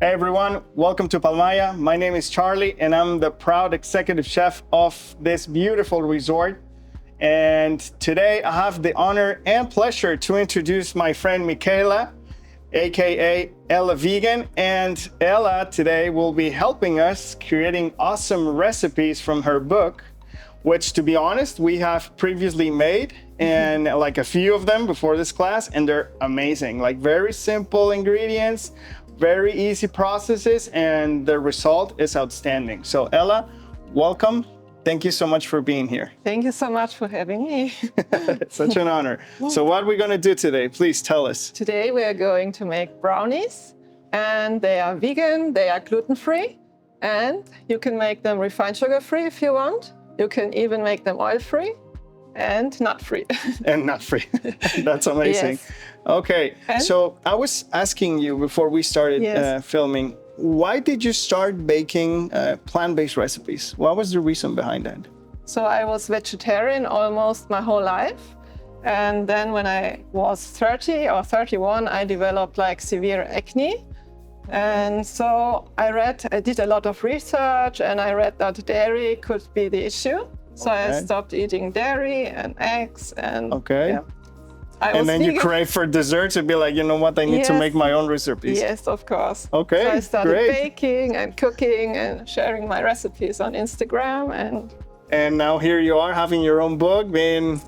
Hey everyone, welcome to Palmaya. My name is Charly and I'm the proud executive chef of this beautiful resort. And today I have the honor and pleasure to introduce my friend Michaela, aka Ela Vegan. And Ella today will be helping us creating awesome recipes from her book, which to be honest, we have previously made and like a few of them before this class, and they're amazing. Like very simple ingredients, very easy processes, and the result is outstanding. So Ella, welcome. Thank you so much for being here. Thank you so much for having me. It's such an honor. So what are we gonna do today? Please tell us. Today we are going to make brownies, and they are vegan, they are gluten-free, and you can make them refined sugar-free if you want. You can even make them oil-free and nut-free. And not free. That's amazing. Yes. Okay, And? so I was asking you before we started Yes. filming, why did you start baking plant-based recipes? What was the reason behind that? So I was vegetarian almost my whole life. And then when I was 30 or 31, I developed like severe acne. And so I did a lot of research, and I read that dairy could be the issue. So I Okay. stopped eating dairy and eggs and Okay. yeah. I And was then you vegan. crave for desserts and be like, you know what, I need to Yes. make my own recipes. Yes, of course. Okay, So I started great. baking and cooking and sharing my recipes on Instagram. And now here you are having your own book, being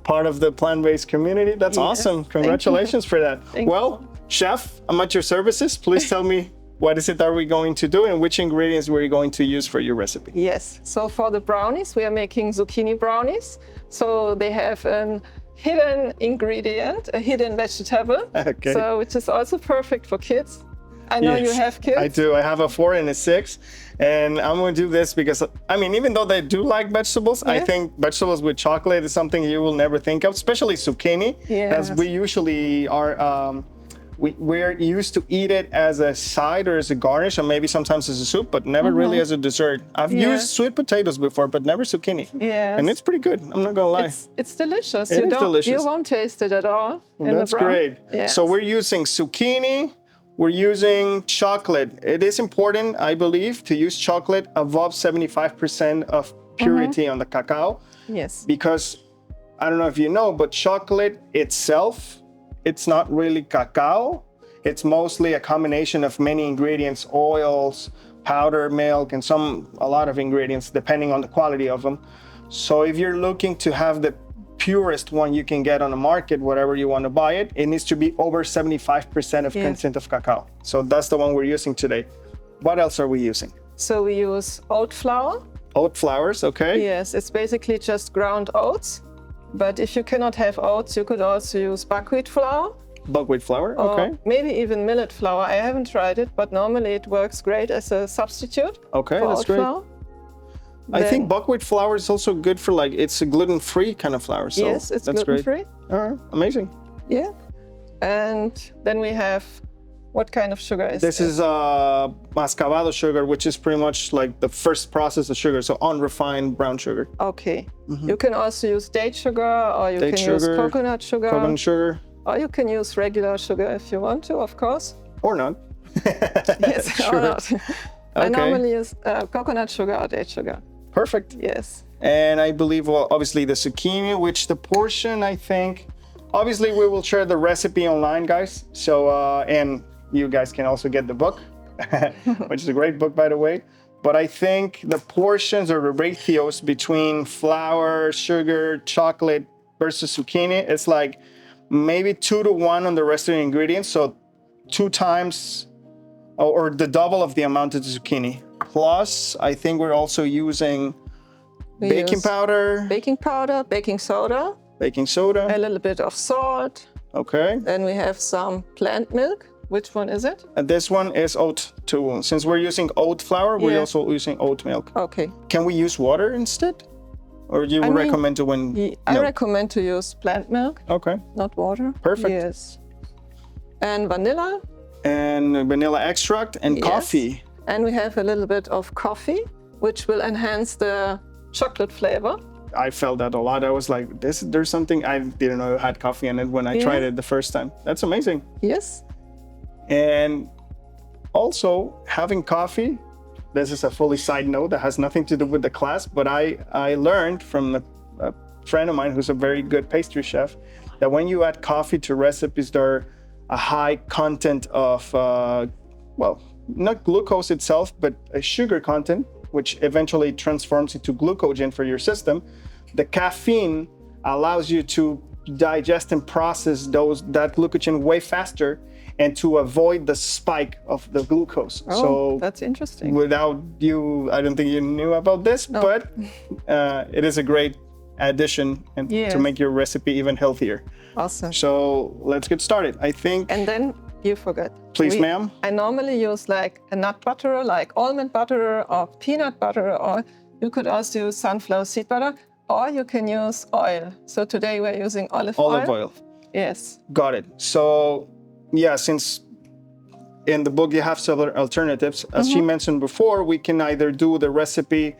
part of the plant-based community. That's Yes, awesome. thank Congratulations for that. Thank Well, chef, I'm at your services. Please tell me what is it that we're going to do and which ingredients we're going to use for your recipe. Yes, so for the brownies, we are making zucchini brownies. So they have a hidden ingredient, a hidden vegetable, Okay. so which is also perfect for kids. I know you Yes, have kids. I do. I have a 4 and a 6. And I'm going to do this because, I mean, even though they do like vegetables, I Yes. think vegetables with chocolate is something you will never think of, especially zucchini, as Yes. we usually are. We're used to eat it as a side or as a garnish, or maybe sometimes as a soup, but never really as a dessert. I've Yeah. used sweet potatoes before, but never zucchini. Yes. And it's pretty good. I'm not gonna lie. It's delicious. It is delicious. You won't taste it at all. in That's the brown. great. Yes. So we're using zucchini, we're using chocolate. It is important, I believe, to use chocolate above 75% of purity on the cacao, Yes. because I don't know if you know, but chocolate itself, it's not really cacao. It's mostly a combination of many ingredients, oils, powdered milk, and a lot of ingredients, depending on the quality of them. So if you're looking to have the purest one you can get on the market, whatever you want to buy it, it needs to be over 75% of Yes. content of cacao. So that's the one we're using today. What else are we using? So we use oat flour. Oat flours, okay? Yes, it's basically just ground oats. But if you cannot have oats, you could also use buckwheat flour. Buckwheat flour, Or okay. maybe even millet flour. I haven't tried it, but normally it works great as a substitute Okay, for that's oat great. flour. I think Then- buckwheat flour is also good for like, it's a gluten-free kind of flour. So yes, it's that's great. gluten-free. All right, amazing. Yeah. And then we have, what kind of sugar is This is mascabado sugar, which is pretty much like the first process of sugar, so unrefined brown sugar. Okay. You can also use date sugar, or you Date can use sugar, coconut sugar, Coconut sugar, or you can use regular sugar if you want to, of course. or not. Yes, Sure. or not. I Okay. normally use coconut sugar or date sugar. Perfect. Yes. And I believe, well, obviously the zucchini, which the portion, I think, obviously we will share the recipe online, guys. So, and you guys can also get the book, which is a great book, by the way. But I think the portions or the ratios between flour, sugar, chocolate versus zucchini, it's like maybe 2 to 1 on the rest of the ingredients. So 2 times or the double of the amount of zucchini. Plus, I think we're also using We baking use powder, baking powder, baking soda, baking soda. a little bit of salt. Okay. Then we have some plant milk. Which one is it? And this one is oat too. Since we're using oat flour, we're Yeah. also using oat milk. Okay. Can we use water instead? Or do you I mean, recommend to when? I No. recommend to use plant milk, Okay. not water. Perfect. Yes. And vanilla. And vanilla extract and Yes. coffee. And we have a little bit of coffee, which will enhance the chocolate flavor. I felt that a lot. I was like, there's something, I didn't know it had coffee in it when I Yeah. tried it the first time. That's amazing. Yes. And Also, having coffee, this is a fully side note that has nothing to do with the class, but I learned from a friend of mine who's a very good pastry chef that when you add coffee to recipes that are a high content of, well, not glucose itself, but a sugar content, which eventually transforms into glucogen for your system, the caffeine allows you to digest and process that glucogen way faster and to avoid the spike of the glucose. Oh, so that's interesting. Without you, I don't think you knew about this, No. but it is a great addition and to make your recipe even healthier. Awesome. So let's get started. I think. And then you forget. Please, ma'am. I normally use like a nut butter, like almond butter or peanut butter, or you could also use sunflower seed butter, or you can use oil. So today we're using olive oil. Olive oil. Yes. Got it. So yeah, since in the book you have several alternatives, as she mentioned before, we can either do the recipe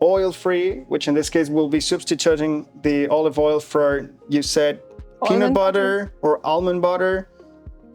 oil-free, which in this case will be substituting the olive oil for, you said, peanut butter or almond butter,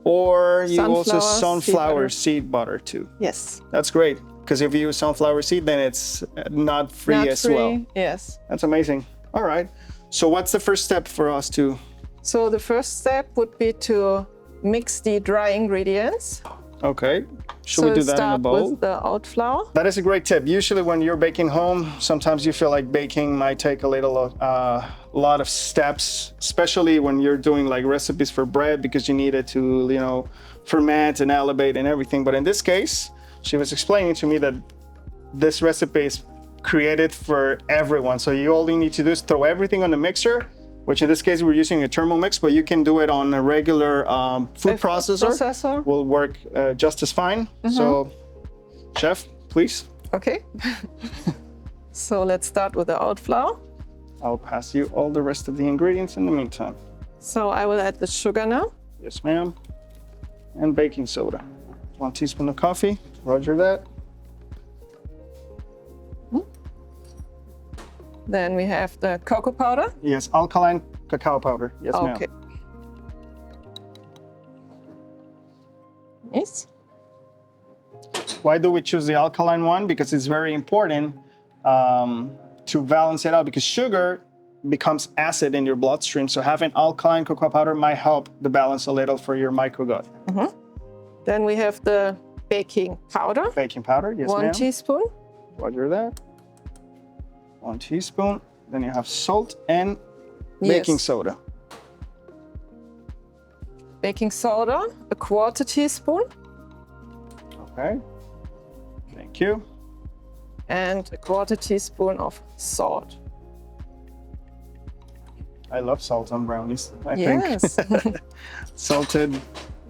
or you also sunflower seed butter too. Yes. That's great, because if you use sunflower seed, then it's not free as well. Yes. That's amazing. All right. So what's the first step for us to? So the first step would be to mix the dry ingredients. Okay. Should we do that in a bowl? Start with the oat flour. That is a great tip. Usually when you're baking home, sometimes you feel like baking might take a lot of steps, especially when you're doing like recipes for bread because you need it to, ferment and elevate and everything. But in this case, she was explaining to me that this recipe is created for everyone. So all you need to do is throw everything on the mixer, which in this case we're using a Thermomix, but you can do it on a regular food processor. Will work just as fine. So, chef, please. Okay. So let's start with the oat flour. I'll pass you all the rest of the ingredients in the meantime. So I will add the sugar now. Yes, ma'am. And baking soda. 1 teaspoon of coffee. Roger that. Then we have the cocoa powder. Yes, alkaline cacao powder. Yes, ma'am. Okay. Yes. Why do we choose the alkaline one? Because it's very important to balance it out, because sugar becomes acid in your bloodstream. So having alkaline cocoa powder might help the balance a little for your microgut. Then we have the baking powder. Baking powder, yes, ma'am. 1 teaspoon. Roger that. 1 teaspoon. Then you have salt and baking soda. Baking soda, 1/4 teaspoon. Okay. Thank you. And 1/4 teaspoon of salt. I love salt on brownies. I Yes. think salted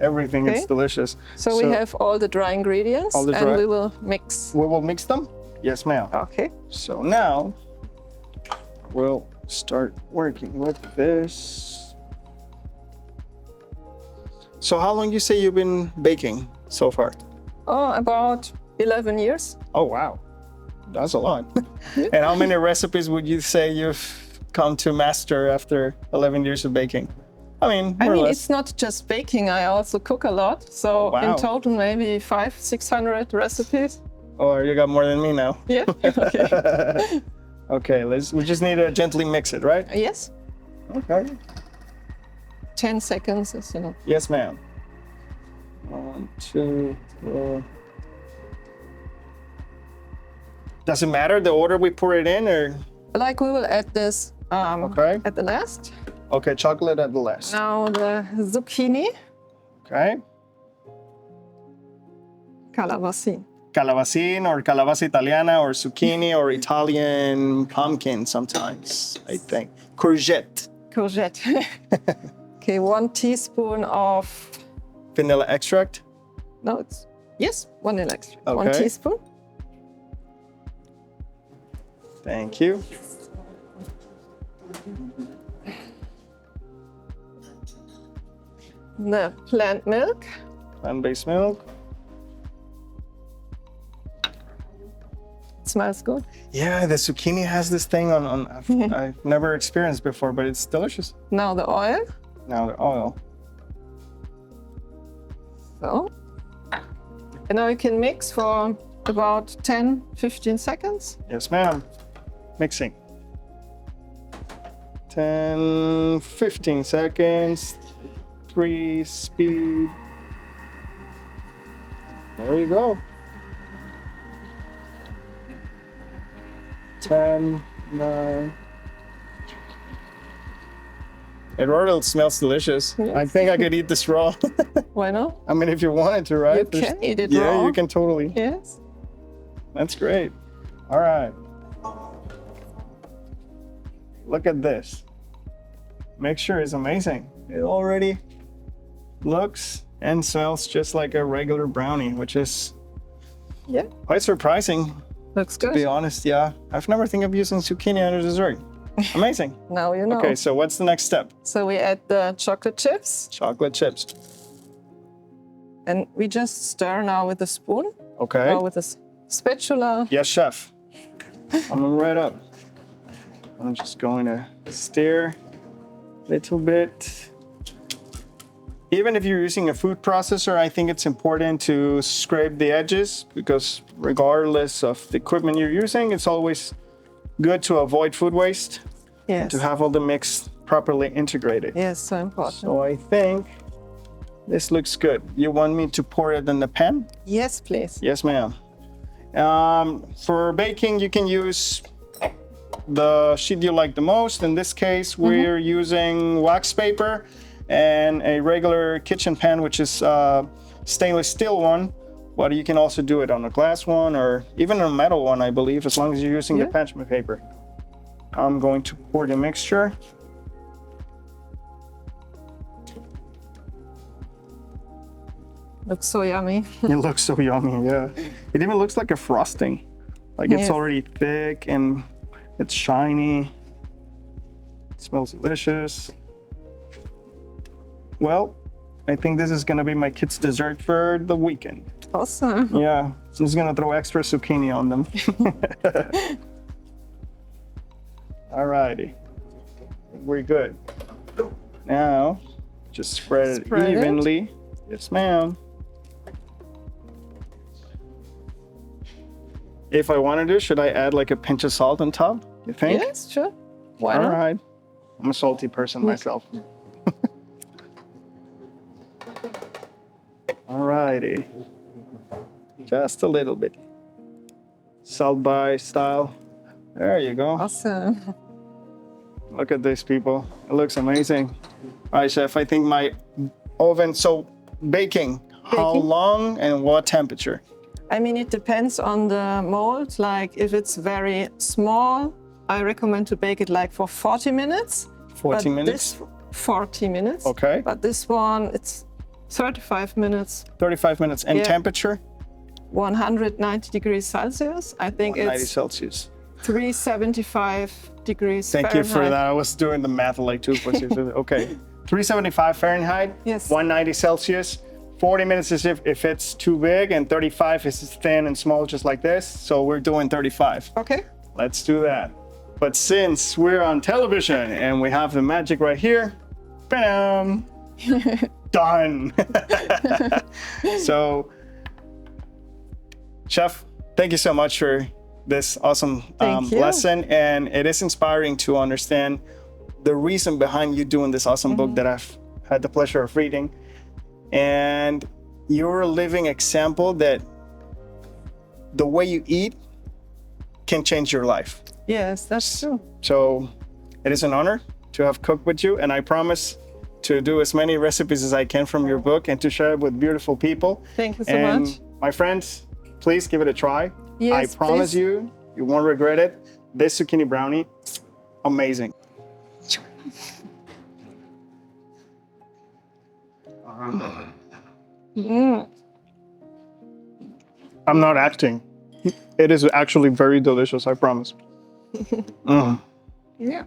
everything is delicious. So we have all the dry ingredients and we will mix. We will mix them? Yes, ma'am. Okay. So now we'll start working with this. So how long you say you've been baking so far? Oh, about 11 years. Oh, wow. That's a lot. And how many recipes would you say you've come to master after 11 years of baking? I mean, it's not just baking. I also cook a lot. So in total, maybe 500-600 recipes. Oh, you got more than me now. Yeah. Okay. Okay, we just need to gently mix it, right? Yes. Okay. 10 seconds is enough. Yes, ma'am. 1, 2, 3. Does it matter the order we pour it in, or? Like we will add this at the last. Okay, chocolate at the last. Now the zucchini. Okay. Calabacin. Calabacin or calabaza italiana or zucchini or Italian pumpkin sometimes, I think. Courgette. Courgette. Okay, 1 teaspoon of vanilla extract. No, it's vanilla extract. Okay. 1 teaspoon. Thank you. The plant milk. Plant-based milk. It smells good. Yeah, the zucchini has this thing on I've never experienced before, but it's delicious. Now the oil. Now the oil. So. And now you can mix for about 10-15 seconds. Yes, ma'am. Mixing. 10-15 seconds. 3 speed. There you go. 10, 9. It already smells delicious. Yes. I think I could eat this raw. Why not? I mean, if you wanted to, right? You can eat it yeah, raw. you can totally. Yes. That's great. All right. Look at this. Mixture is amazing. It already looks and smells just like a regular brownie, which is quite surprising. Looks To good. be honest, yeah. I've never think of using zucchini as a dessert. Amazing. Now you know. Okay, so what's the next step? So we add the chocolate chips. Chocolate chips. And we just stir now with a spoon Okay. or with a spatula. Yes, chef. I'm right up. I'm just going to stir a little bit. Even if you're using a food processor, I think it's important to scrape the edges because regardless of the equipment you're using, it's always good to avoid food waste, Yes. to have all the mix properly integrated. Yes, so important. So I think this looks good. You want me to pour it in the pan? Yes, please. Yes, ma'am. For baking, you can use the sheet you like the most. In this case, we're using wax paper and a regular kitchen pan, which is stainless steel one. But you can also do it on a glass one or even a metal one, I believe, as long as you're using the parchment paper. I'm going to pour the mixture. Looks so yummy. It looks so yummy, yeah. It even looks like a frosting. Like it's Yes. already thick and it's shiny. It smells delicious. Well, I think this is gonna be my kids' dessert for the weekend. Awesome. Yeah, so I'm just gonna throw extra zucchini on them. Alrighty, we're good. Now, just spread Spread it it. evenly. Yes, ma'am. If I wanted to, should I add like a pinch of salt on top? You think? Yes, sure. Why All not? right. I'm a salty person myself. Alrighty. Just a little bit. Salt by style. There you go. Awesome. Look at this, people. It looks amazing. All right, chef, I think my oven, so baking, how Baking? long and what temperature? I mean, it depends on the mold. Like if it's very small, I recommend to bake it like for 40 minutes. 40 But minutes? This, 40 minutes. Okay. But this one, it's 35 minutes, 35 minutes. And Yeah. temperature? 190 degrees Celsius. I think 90 it's Celsius. 375 degrees Thank you Fahrenheit. for that. I was doing the math like 2.6. Okay. 375 Fahrenheit. Yes. 190 Celsius. 40 minutes is if it's too big, and 35 is thin and small, just like this. So we're doing 35. Okay. Let's do that. But since we're on television and we have the magic right here, bam, done. So, Chef, thank you so much for this awesome Thank you. lesson. And it is inspiring to understand the reason behind you doing this awesome book that I've had the pleasure of reading. And you're a living example that the way you eat can change your life. Yes, that's true. So it is an honor to have cooked with you, and I promise to do as many recipes as I can from your book and to share it with beautiful people. Thank you so And much. my friends, please give it a try. Yes, I promise please. you won't regret it. This zucchini brownie, amazing. I'm not acting. It is actually very delicious, I promise. Yeah.